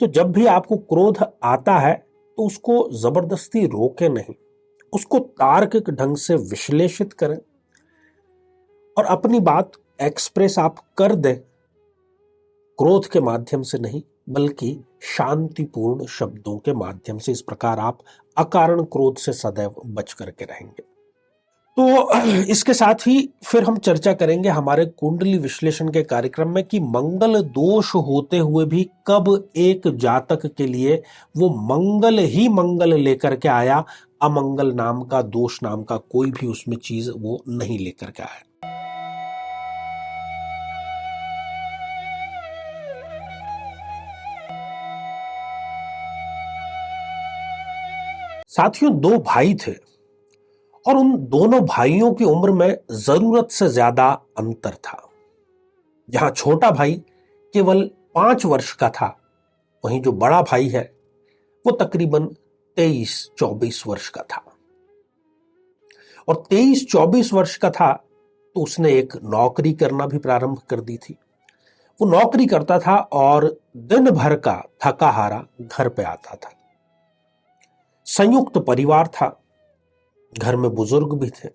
तो जब भी आपको क्रोध आता है तो उसको जबरदस्ती रोके नहीं, उसको तार्किक ढंग से विश्लेषित करें और अपनी बात एक्सप्रेस आप कर दें, क्रोध के माध्यम से नहीं बल्कि शांतिपूर्ण शब्दों के माध्यम से। इस प्रकार आप अकारण क्रोध से सदैव बच करके रहेंगे। तो इसके साथ ही फिर हम चर्चा करेंगे हमारे कुंडली विश्लेषण के कार्यक्रम में कि मंगल दोष होते हुए भी कब एक जातक के लिए वो मंगल ही मंगल लेकर के आया, अमंगल नाम का, दोष नाम का कोई भी उसमें चीज वो नहीं लेकर के आया। साथियों, दो भाई थे और उन दोनों भाइयों की उम्र में जरूरत से ज्यादा अंतर था। जहां छोटा भाई केवल 5 वर्ष का था, वहीं जो बड़ा भाई है वो तकरीबन 23-24 वर्ष का था। और 23-24 वर्ष का था तो उसने एक नौकरी करना भी प्रारंभ कर दी थी। वो नौकरी करता था और दिन भर का थका हारा घर पे आता था। संयुक्त परिवार था, घर में बुजुर्ग भी थे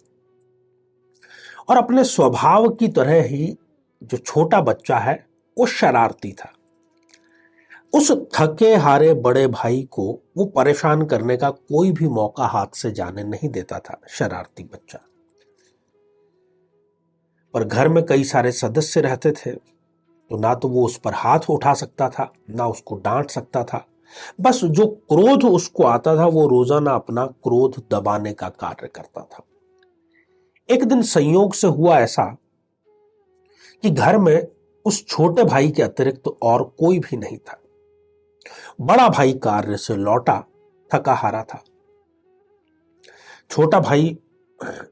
और अपने स्वभाव की तरह ही जो छोटा बच्चा है वो शरारती था। उस थके हारे बड़े भाई को वो परेशान करने का कोई भी मौका हाथ से जाने नहीं देता था, शरारती बच्चा। पर घर में कई सारे सदस्य रहते थे तो ना तो वो उस पर हाथ उठा सकता था, ना उसको डांट सकता था। बस जो क्रोध उसको आता था वो रोजाना अपना क्रोध दबाने का कार्य करता था। एक दिन संयोग से हुआ ऐसा कि घर में उस छोटे भाई के अतिरिक्त और कोई भी नहीं था। बड़ा भाई कार्य से लौटा, थका हारा था। छोटा भाई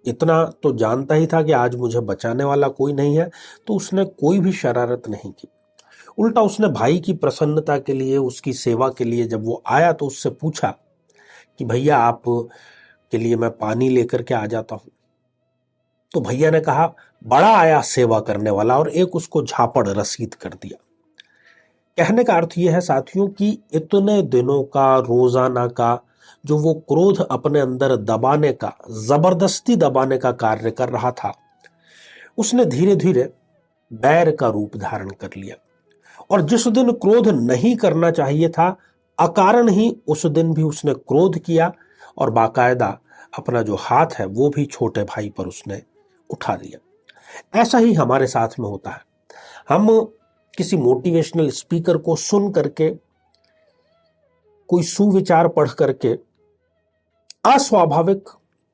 इतना तो जानता ही था कि आज मुझे बचाने वाला कोई नहीं है, तो उसने कोई भी शरारत नहीं की। उल्टा उसने भाई की प्रसन्नता के लिए, उसकी सेवा के लिए जब वो आया तो उससे पूछा कि भैया आप के लिए मैं पानी लेकर के आ जाता हूं। तो भैया ने कहा बड़ा आया सेवा करने वाला, और एक उसको झापड़ रसीद कर दिया। कहने का अर्थ यह है साथियों कि इतने दिनों का, रोजाना का जो वो क्रोध अपने अंदर दबाने का, जबरदस्ती दबाने का कार्य कर रहा था, उसने धीरे धीरे बैर का रूप धारण कर लिया। और जिस दिन क्रोध नहीं करना चाहिए था, अकारण ही उस दिन भी उसने क्रोध किया और बाकायदा अपना जो हाथ है वो भी छोटे भाई पर उसने उठा लिया। ऐसा ही हमारे साथ में होता है। हम किसी मोटिवेशनल स्पीकर को सुन करके, कोई सुविचार पढ़ करके अस्वाभाविक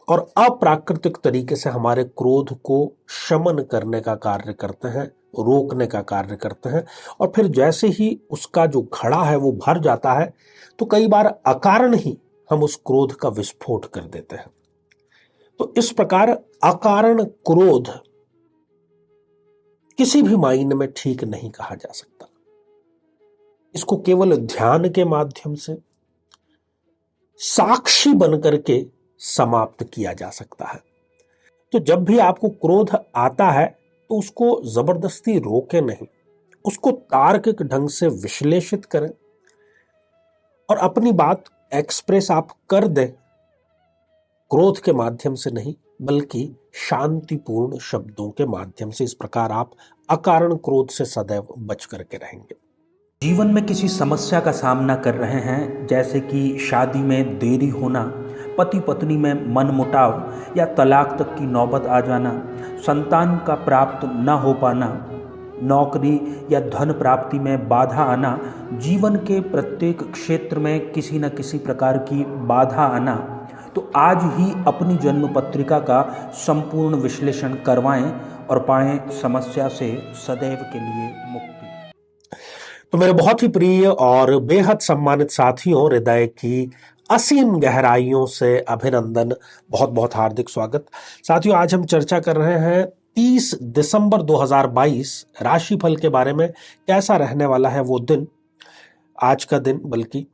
और अप्राकृतिक तरीके से हमारे क्रोध को शमन करने का कार्य करते हैं, रोकने का कार्य करते हैं। और फिर जैसे ही उसका जो घड़ा है वो भर जाता है तो कई बार अकारण ही हम उस क्रोध का विस्फोट कर देते हैं। तो इस प्रकार अकारण क्रोध किसी भी मायने में ठीक नहीं कहा जा सकता। इसको केवल ध्यान के माध्यम से, साक्षी बनकर के समाप्त किया जा सकता है। तो जब भी आपको क्रोध आता है तो उसको जबरदस्ती रोके नहीं, उसको तार्किक ढंग से विश्लेषित करें और अपनी बात एक्सप्रेस आप कर दें, क्रोध के माध्यम से नहीं बल्कि शांतिपूर्ण शब्दों के माध्यम से। इस प्रकार आप अकारण क्रोध से सदैव बच करके रहेंगे। जीवन में किसी समस्या का सामना कर रहे हैं, जैसे कि शादी में देरी होना, पति पत्नी में मनमुटाव या तलाक तक की नौबत आ जाना, संतान का प्राप्त न हो पाना, नौकरी या धन प्राप्ति में बाधा आना, जीवन के प्रत्येक क्षेत्र में किसी न किसी प्रकार की बाधा आना, तो आज ही अपनी जन्म पत्रिका का संपूर्ण विश्लेषण करवाएं और पाएं समस्या से सदैव के लिए मुक्ति। तो मेरे बहुत ही प्रिय और बेहद सम्मानित साथियों, हृदय की असीम गहराइयों से अभिनंदन, बहुत बहुत हार्दिक स्वागत। साथियों, आज हम चर्चा कर रहे हैं 30 दिसंबर 2022 राशिफल के बारे में। कैसा रहने वाला है वो दिन, आज का दिन बल्कि।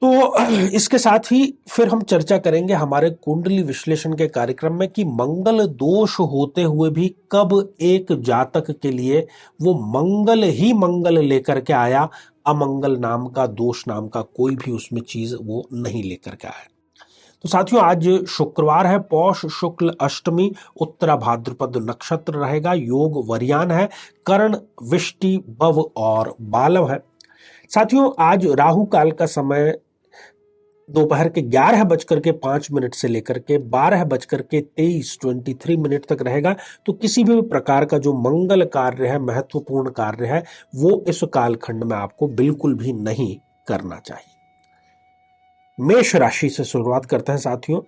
तो इसके साथ ही फिर हम चर्चा करेंगे हमारे कुंडली विश्लेषण के कार्यक्रम में कि मंगल दोष होते हुए भी कब एक जातक के लिए वो मंगल ही मंगल लेकर के आया, अमंगल नाम का, दोष नाम का कोई भी उसमें चीज वो नहीं लेकर के आया। तो साथियों, आज शुक्रवार है, पौष शुक्ल अष्टमी, उत्तरा भाद्रपद नक्षत्र रहेगा, योग वरियान है, कर्ण विष्टि बव और बालव है। साथियों, आज राहु काल का समय दोपहर के 11:05 से लेकर के 12:23 तक रहेगा। तो किसी भी प्रकार का जो मंगल कार्य है, महत्वपूर्ण कार्य है, वो इस कालखंड में आपको बिल्कुल भी नहीं करना चाहिए। मेष राशि से शुरुआत करते हैं साथियों।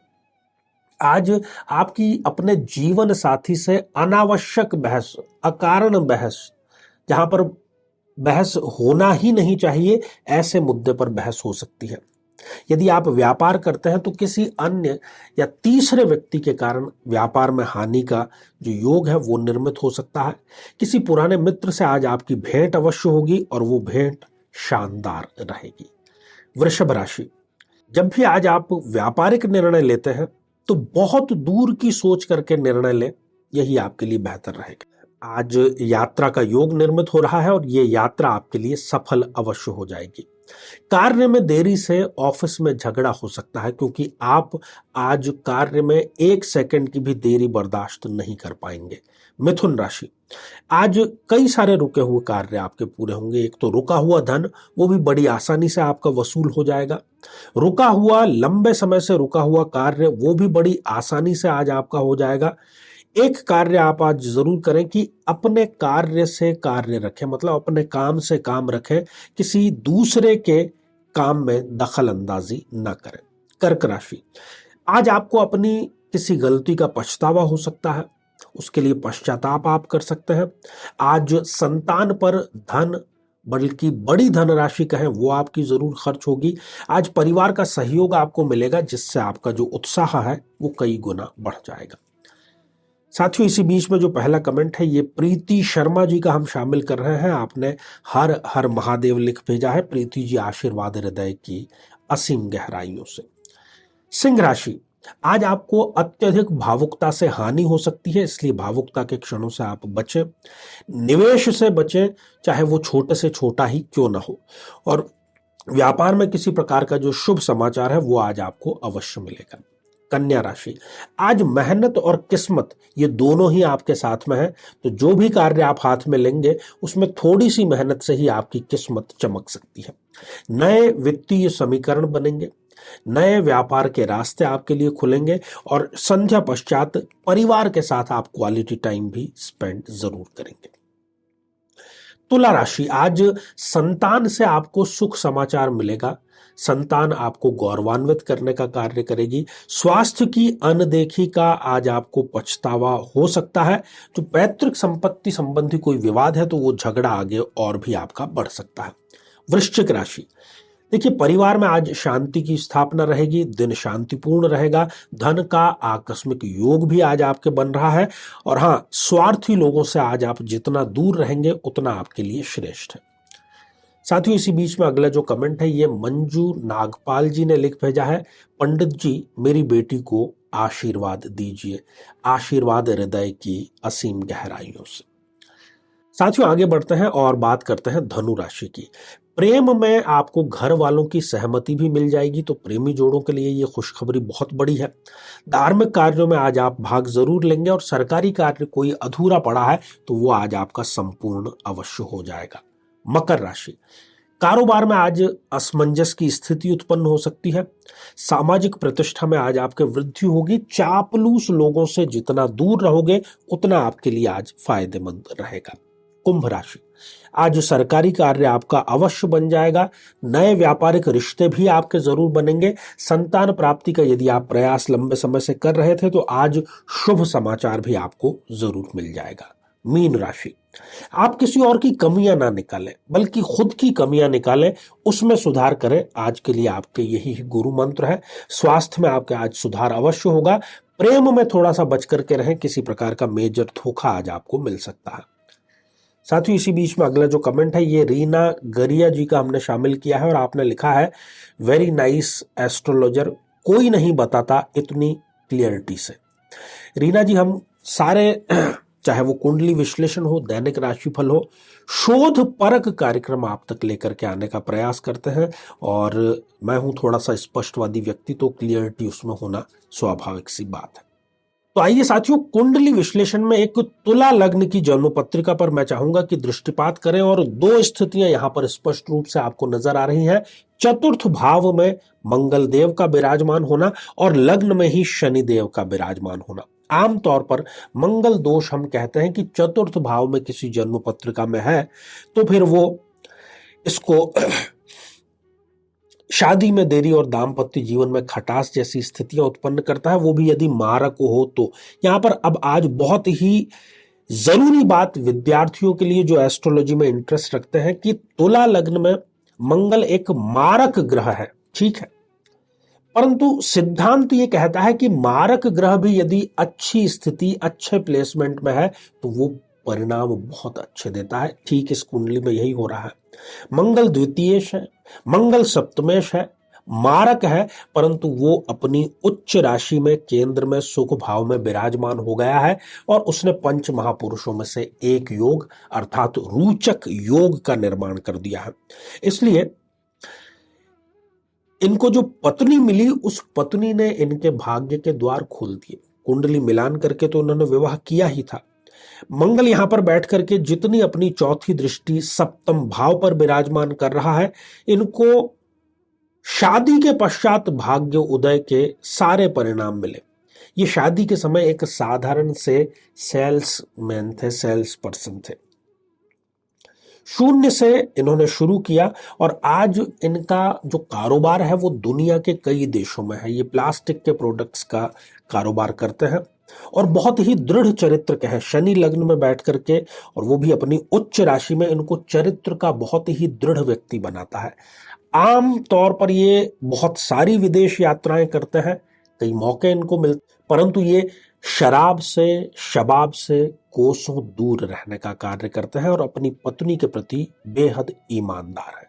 आज आपकी अपने जीवन साथी से अनावश्यक बहस, अकारण बहस, जहां पर बहस होना ही नहीं चाहिए, ऐसे मुद्दे पर बहस हो सकती है। यदि आप व्यापार करते हैं तो किसी अन्य या तीसरे व्यक्ति के कारण व्यापार में हानि का जो योग है वो निर्मित हो सकता है। किसी पुराने मित्र से आज आपकी भेंट अवश्य होगी और वो भेंट शानदार रहेगी। वृषभ राशि, जब भी आज आप व्यापारिक निर्णय लेते हैं तो बहुत दूर की सोच करके निर्णय लें, यही आपके लिए बेहतर रहेगा। आज यात्रा का योग निर्मित हो रहा है और ये यात्रा आपके लिए सफल अवश्य हो जाएगी। कार्य में देरी से ऑफिस में झगड़ा हो सकता है, क्योंकि आप आज कार्य में 1 सेकंड की भी देरी बर्दाश्त नहीं कर पाएंगे। मिथुन राशि, आज कई सारे रुके हुए कार्य आपके पूरे होंगे। एक तो रुका हुआ धन, वो भी बड़ी आसानी से आपका वसूल हो जाएगा। रुका हुआ, लंबे समय से रुका हुआ कार्य, वो भी बड़ी आसानी से आज आपका हो जाएगा। एक कार्य आप आज जरूर करें कि अपने कार्य से कार्य रखें, मतलब अपने काम से काम रखें, किसी दूसरे के काम में दखल अंदाजी न करें। कर्क राशि, आज आपको अपनी किसी गलती का पछतावा हो सकता है, उसके लिए पश्चाताप आप कर सकते हैं। आज संतान पर धन, बल्कि बड़ी धनराशि कहें, वो आपकी जरूर खर्च होगी। आज परिवार का सहयोग आपको मिलेगा, जिससे आपका जो उत्साह है वो कई गुना बढ़ जाएगा। साथियों, इसी बीच में जो पहला कमेंट है ये प्रीति शर्मा जी का हम शामिल कर रहे हैं। आपने हर हर महादेव लिख भेजा है। प्रीति जी, आशीर्वाद हृदय की असीम गहराइयों से। सिंह राशि, आज आपको अत्यधिक भावुकता से हानि हो सकती है, इसलिए भावुकता के क्षणों से आप बचें। निवेश से बचें, चाहे वो छोटे से छोटा ही क्यों ना हो। और व्यापार में किसी प्रकार का जो शुभ समाचार है वो आज आपको अवश्य मिलेगा। कन्या राशि, आज मेहनत और किस्मत ये दोनों ही आपके साथ में है, तो जो भी कार्य आप हाथ में लेंगे उसमें थोड़ी सी मेहनत से ही आपकी किस्मत चमक सकती है। नए वित्तीय समीकरण बनेंगे, नए व्यापार के रास्ते आपके लिए खुलेंगे और संध्या पश्चात परिवार के साथ आप क्वालिटी टाइम भी स्पेंड जरूर करेंगे। तुला राशि, आज संतान से आपको सुख समाचार मिलेगा। संतान आपको गौरवान्वित करने का कार्य करेगी। स्वास्थ्य की अनदेखी का आज आपको पछतावा हो सकता है। जो पैतृक संपत्ति संबंधी कोई विवाद है तो वो झगड़ा आगे और भी आपका बढ़ सकता है। वृश्चिक राशि, देखिए, परिवार में आज शांति की स्थापना रहेगी, दिन शांतिपूर्ण रहेगा। धन का आकस्मिक योग भी आज आपके बन रहा है। और हाँ, स्वार्थी लोगों से आज आप जितना दूर रहेंगे उतना आपके लिए श्रेष्ठ है। साथियों, इसी बीच में अगला जो कमेंट है ये मंजू नागपाल जी ने लिख भेजा है। पंडित जी, मेरी बेटी को आशीर्वाद दीजिए, आशीर्वाद हृदय की असीम गहराइयों से। साथियों, आगे बढ़ते हैं और बात करते हैं धनु राशि की। प्रेम में आपको घर वालों की सहमति भी मिल जाएगी, तो प्रेमी जोड़ों के लिए ये खुशखबरी बहुत बड़ी है। धार्मिक कार्यों में आज आप भाग जरूर लेंगे और सरकारी कार्य कोई अधूरा पड़ा है तो वो आज आपका संपूर्ण अवश्य हो जाएगा। मकर राशि, कारोबार में आज असमंजस की स्थिति उत्पन्न हो सकती है। सामाजिक प्रतिष्ठा में आज आपके वृद्धि होगी। चापलूस लोगों से जितना दूर रहोगे उतना आपके लिए आज फायदेमंद रहेगा। कुंभ राशि, आज सरकारी कार्य आपका अवश्य बन जाएगा। नए व्यापारिक रिश्ते भी आपके जरूर बनेंगे। संतान प्राप्ति का यदि आप प्रयास लंबे समय से कर रहे थे तो आज शुभ समाचार भी आपको जरूर मिल जाएगा। मीन राशि, आप किसी और की कमियां ना निकालें, बल्कि खुद की कमियां निकालें, उसमें सुधार करें। आज के लिए आपके यही गुरु मंत्र है। स्वास्थ्य में आपके आज सुधार अवश्य होगा। प्रेम में थोड़ा सा बच करके रहें, किसी प्रकार का मेजर धोखा आज आपको मिल सकता है। साथियों इसी बीच में अगला जो कमेंट है ये रीना गरिया जी का हमने शामिल किया है और आपने लिखा है वेरी नाइस एस्ट्रोलॉजर, कोई नहीं बताता इतनी क्लियरिटी से। रीना जी, हम सारे चाहे वो कुंडली विश्लेषण हो, दैनिक राशिफल हो, शोध परक कार्यक्रम आप तक लेकर के आने का प्रयास करते हैं और मैं हूं थोड़ा सा स्पष्टवादी व्यक्ति, तो क्लियरिटी उसमें होना स्वाभाविक सी बात है। तो आइए साथियों, कुंडली विश्लेषण में एक तुला लग्न की जन्म पत्रिका पर मैं चाहूंगा कि दृष्टिपात करें और दो स्थितियां यहां पर स्पष्ट रूप से आपको नजर आ रही हैं। चतुर्थ भाव में मंगल देव का विराजमान होना और लग्न में ही शनि देव का विराजमान होना। आमतौर पर मंगल दोष हम कहते हैं कि चतुर्थ भाव में किसी जन्म पत्रिका में है तो फिर वो इसको शादी में देरी और दाम्पत्य जीवन में खटास जैसी स्थितियां उत्पन्न करता है, वो भी यदि मारक हो तो। यहां पर अब आज बहुत ही जरूरी बात विद्यार्थियों के लिए जो एस्ट्रोलॉजी में इंटरेस्ट रखते हैं कि तुला लग्न में मंगल एक मारक ग्रह है, ठीक है, परंतु सिद्धांत ये कहता है कि मारक ग्रह भी यदि अच्छी स्थिति, अच्छे प्लेसमेंट में है तो वो परिणाम बहुत अच्छे देता है। ठीक इस कुंडली में यही हो रहा है। मंगल द्वितीयेश है, मंगल सप्तमेश है, मारक है, परंतु वो अपनी उच्च राशि में केंद्र में सुख भाव में विराजमान हो गया है और उसने पंच महापुरुषों में से एक योग अर्थात रोचक योग का निर्माण कर दिया है। इसलिए इनको जो पत्नी मिली उस पत्नी ने इनके भाग्य के द्वार खोल दिए। कुंडली मिलान करके तो उन्होंने विवाह किया ही था। मंगल यहां पर बैठ करके जितनी अपनी चौथी दृष्टि सप्तम भाव पर विराजमान कर रहा है, इनको शादी के पश्चात भाग्य उदय के सारे परिणाम मिले। ये शादी के समय एक साधारण से सेल्समैन थे, सेल्स पर्सन थे। शून्य से इन्होंने शुरू किया और आज इनका जो कारोबार है वो दुनिया के कई देशों में है। ये प्लास्टिक के प्रोडक्ट्स का कारोबार करते हैं और बहुत ही दृढ़ चरित्र के हैं। शनि लग्न में बैठ करके और वो भी अपनी उच्च राशि में इनको चरित्र का बहुत ही दृढ़ व्यक्ति बनाता है। आम तौर पर ये बहुत सारी विदेश यात्राएं करते हैं, कई मौके इनको मिलते, परंतु ये शराब से, शबाब से कोसों दूर रहने का कार्य करते हैं और अपनी पत्नी के प्रति बेहद ईमानदार है।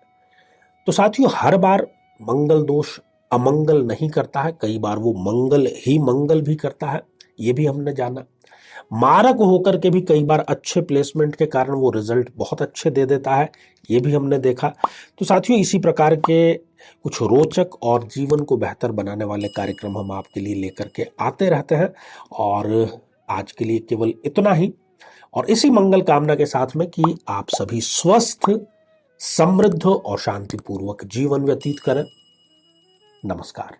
तो साथियों, हर बार मंगल दोष अमंगल नहीं करता है, कई बार वो मंगल ही मंगल भी करता है, ये भी हमने जाना। मारक होकर के भी कई बार अच्छे प्लेसमेंट के कारण वो रिजल्ट बहुत अच्छे दे देता है, ये भी हमने देखा। तो साथियों, इसी प्रकार के कुछ रोचक और जीवन को बेहतर बनाने वाले कार्यक्रम हम आपके लिए लेकर के आते रहते हैं और आज के लिए केवल इतना ही, और इसी मंगल कामना के साथ में कि आप सभी स्वस्थ, समृद्ध और शांतिपूर्वक जीवन व्यतीत करें। नमस्कार।